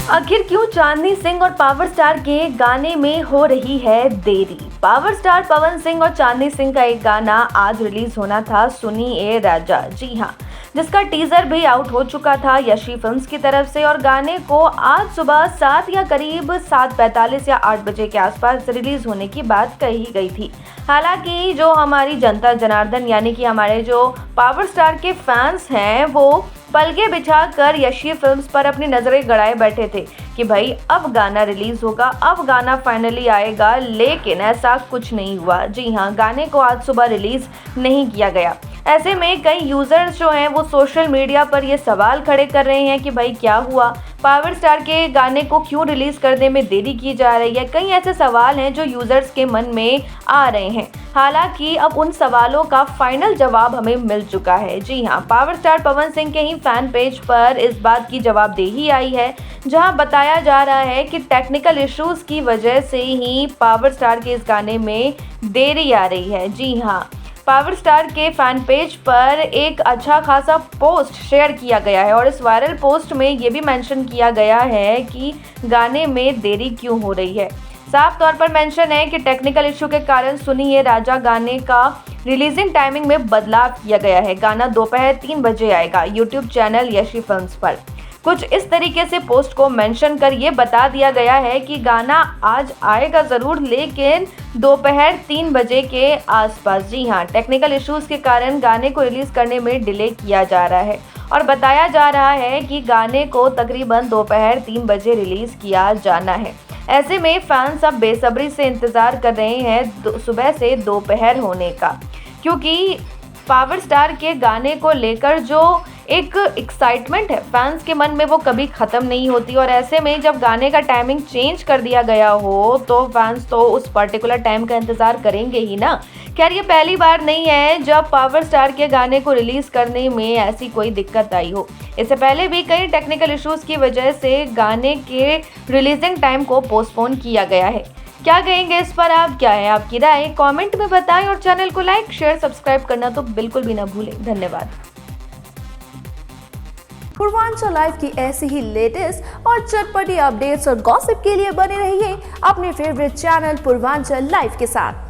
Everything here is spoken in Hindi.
आखिर क्यों चांदनी सिंह और पावर स्टार के गाने में हो रही है देरी। पावर स्टार पवन सिंह और चांदनी सिंह का एक गाना आज रिलीज होना था, सुनिए राजा। जी हाँ, जिसका टीजर भी आउट हो चुका था यशी फिल्म्स की तरफ से और गाने को आज सुबह 7 या करीब 7:45 या 8 बजे के आसपास रिलीज होने की बात कही गई थी। हालांकि जो हमारी जनता जनार्दन यानी कि हमारे जो पावर स्टार के फैंस हैं वो पलके बिछाकर यशी फिल्म्स पर अपनी नजरें गड़ाए बैठे थे कि भाई अब गाना रिलीज होगा, अब गाना फाइनली आएगा, लेकिन ऐसा कुछ नहीं हुआ। जी हाँ, गाने को आज सुबह रिलीज नहीं किया गया। ऐसे में कई यूजर्स जो हैं वो सोशल मीडिया पर ये सवाल खड़े कर रहे हैं कि भाई क्या हुआ, पावर स्टार के गाने को क्यों रिलीज करने में देरी की जा रही है। कई ऐसे सवाल हैं जो यूजर्स के मन में आ रहे हैं। हालांकि अब उन सवालों का फाइनल जवाब हमें मिल चुका है। जी हाँ, पावर स्टार पवन सिंह के ही फैन पेज पर इस बात की जवाबदेही आई है, जहां बताया जा रहा है कि टेक्निकल इश्यूज की वजह से ही पावर स्टार के इस गाने में देरी आ रही है। जी हाँ, पावर स्टार के फैन पेज पर एक अच्छा खासा पोस्ट शेयर किया गया है और इस वायरल पोस्ट में ये भी मेंशन किया गया है कि गाने में देरी क्यों हो रही है। साफ तौर पर मेंशन है कि टेक्निकल इशू के कारण सुनिए राजा गाने का रिलीजिंग टाइमिंग में बदलाव किया गया है। गाना दोपहर 3 बजे आएगा यूट्यूब चैनल यशी फिल्म्स पर। कुछ इस तरीके से पोस्ट को मेंशन कर ये बता दिया गया है कि गाना आज आएगा ज़रूर, लेकिन दोपहर 3 बजे के आसपास। जी हाँ, टेक्निकल इश्यूज के कारण गाने को रिलीज़ करने में डिले किया जा रहा है और बताया जा रहा है कि गाने को तकरीबन दोपहर 3 बजे रिलीज़ किया जाना है। ऐसे में फैंस अब बेसब्री से इंतज़ार कर रहे हैं सुबह से दोपहर होने का, क्योंकि पावर स्टार के गाने को लेकर जो एक एक्साइटमेंट है फैंस के मन में वो कभी ख़त्म नहीं होती। और ऐसे में जब गाने का टाइमिंग चेंज कर दिया गया हो तो फैंस तो उस पर्टिकुलर टाइम का इंतज़ार करेंगे ही ना। खैर, ये पहली बार नहीं है जब पावर स्टार के गाने को रिलीज़ करने में ऐसी कोई दिक्कत आई हो। इससे पहले भी कई टेक्निकल इश्यूज़ की वजह से गाने के रिलीजिंग टाइम को पोस्टपोन किया गया है। क्या कहेंगे इस पर आप? क्या है आपकी राय? कमेंट में बताएं और चैनल को लाइक, शेयर, सब्सक्राइब करना तो बिल्कुल भी ना भूलें। धन्यवाद। पूर्वांचल लाइव की ऐसी ही लेटेस्ट और चटपटी अपडेट्स और गॉसिप के लिए बने रहिए अपने फेवरेट चैनल पूर्वांचल लाइव के साथ।